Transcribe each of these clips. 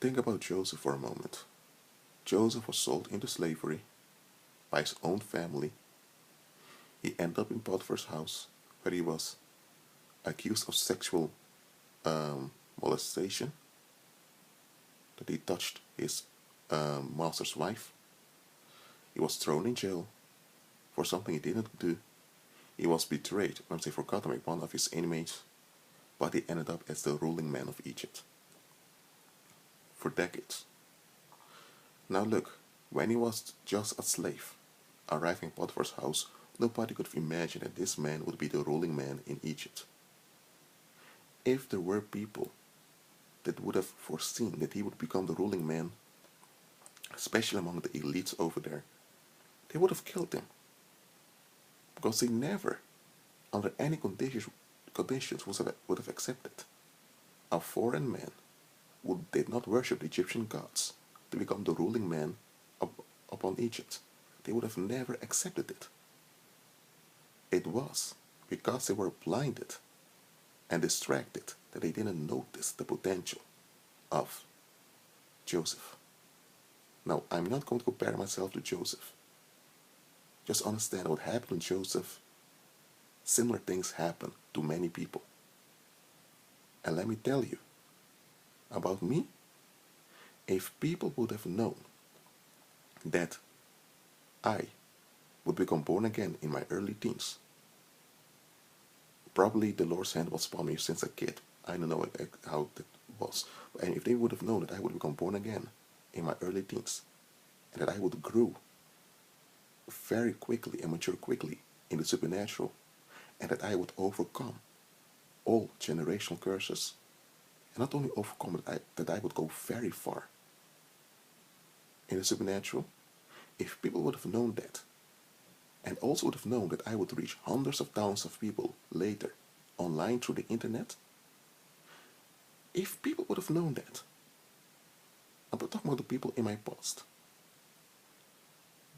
Think about Joseph for a moment. Joseph was sold into slavery by his own family. He ended up in Potiphar's house, where he was accused of sexual molestation, that he touched his master's wife. He was thrown in jail for something he didn't do. He was betrayed once they forgot him by one of his inmates, but he ended up as the ruling man of Egypt for decades. Now look, when he was just a slave, arriving at Potiphar's house, nobody could have imagined that this man would be the ruling man in Egypt. If there were people that would have foreseen that he would become the ruling man, especially among the elites over there, they would have killed him. Because they never, under any conditions would have accepted a foreign man who did not worship the Egyptian gods to become the ruling man upon Egypt. They would have never accepted it. It was because they were blinded and distracted that they didn't notice the potential of Joseph. Now, I'm not going to compare myself to Joseph. Just understand what happened to Joseph. Similar things happen to many people. And let me tell you, about me, if people would have known that I would become born again in my early teens, probably the Lord's hand was upon me since a kid. I don't know how that was. And if they would have known that I would become born again in my early teens, and that I would grow very quickly and mature quickly in the supernatural, and that I would overcome all generational curses, and not only overcome it, that I would go very far in the supernatural, if people would have known that, and also would have known that I would reach hundreds of thousands of people later online through the internet, if people would have known that, I'm talking about the people in my past,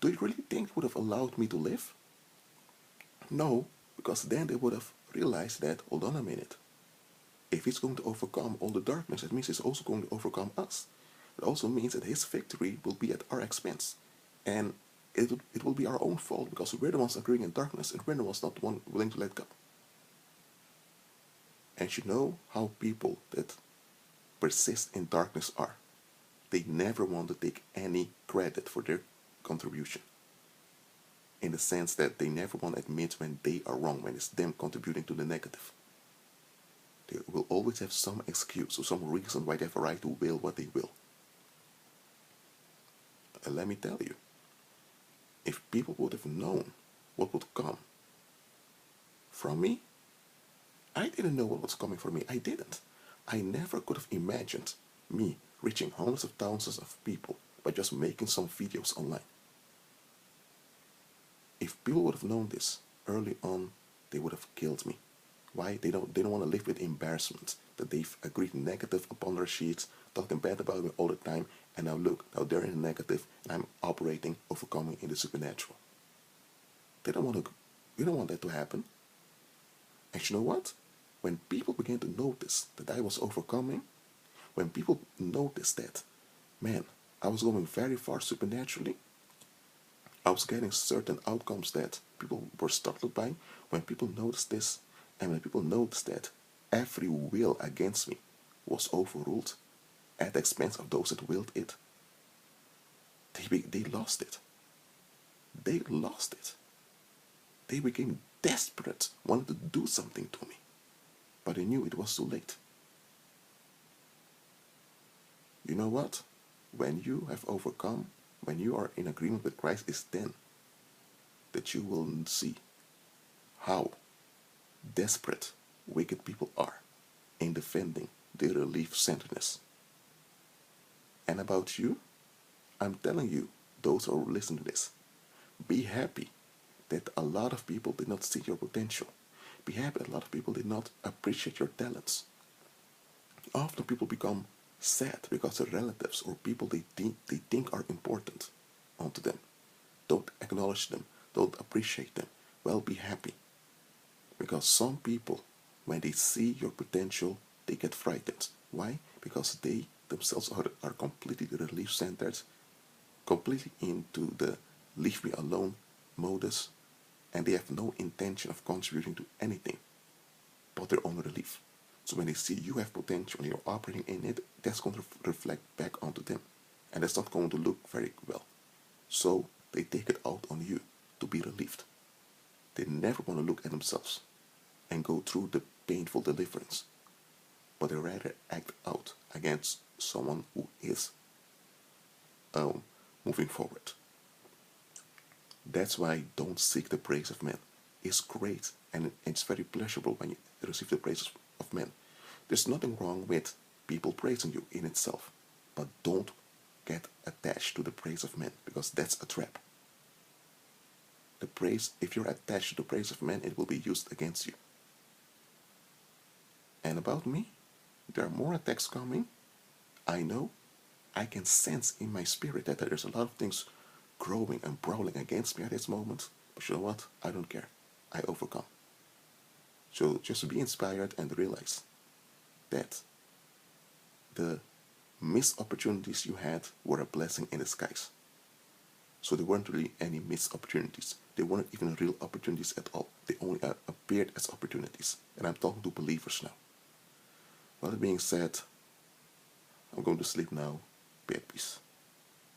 do you really think they would have allowed me to live? No, because then they would have realized that, hold on a minute, if he's going to overcome all the darkness, that means he's also going to overcome us. It also means that his victory will be at our expense. And it will be our own fault because we're the ones agreeing in darkness and we're the ones not the one willing to let go. And you know how people that persist in darkness are. They never want to take any credit for their contribution. In the sense that they never want to admit when they are wrong, when it's them contributing to the negative. They will always have some excuse or some reason why they have a right to will what they will. And let me tell you, if people would have known what would come from me, I didn't know what was coming for me. I didn't. I never could have imagined me reaching hundreds of thousands of people by just making some videos online. If people would have known this early on, they would have killed me. Why? They don't want to live with embarrassment that they've agreed negative upon their sheets, talking bad about me all the time, and now look, now they're in the negative, and I'm operating, overcoming in the supernatural. They don't want that to happen. And you know what? When people began to notice that I was overcoming, when people noticed that, man, I was going very far supernaturally, I was getting certain outcomes that people were startled by, when people noticed this, and when people noticed that every will against me was overruled at the expense of those that willed it, they lost it. They lost it. They became desperate, wanted to do something to me. But they knew it was too late. You know what? When you have overcome, when you are in agreement with Christ, it's then that you will see how desperate wicked people are in defending their relief-centeredness. And about you, I'm telling you, those who are listening to this, be happy that a lot of people did not see your potential. Be happy that a lot of people did not appreciate your talents. Often people become sad because their relatives or people they think are important onto them don't acknowledge them, don't appreciate them. Well, be happy. Because some people, when they see your potential, they get frightened. Why? Because they themselves are completely relief-centered, completely into the leave me alone modus, and they have no intention of contributing to anything but their own relief. So when they see you have potential and you're operating in it, that's going to reflect back onto them. And that's not going to look very well. So they take it out on you to be relieved. They never want to look at themselves and go through the painful deliverance, but they rather act out against someone who is moving forward. That's why don't seek the praise of men. It's great and it's very pleasurable when you receive the praise of men. There's nothing wrong with people praising you in itself, but don't get attached to the praise of men because that's a trap. The praise, if you're attached to the praise of men, it will be used against you. And about me, there are more attacks coming. I know, I can sense in my spirit that there's a lot of things growing and brawling against me at this moment. But you know what? I don't care. I overcome. So just be inspired and realize that the missed opportunities you had were a blessing in disguise. So there weren't really any missed opportunities. They weren't even real opportunities at all. They only appeared as opportunities. And I'm talking to believers now. Well, that being said, I'm going to sleep now. Be at peace.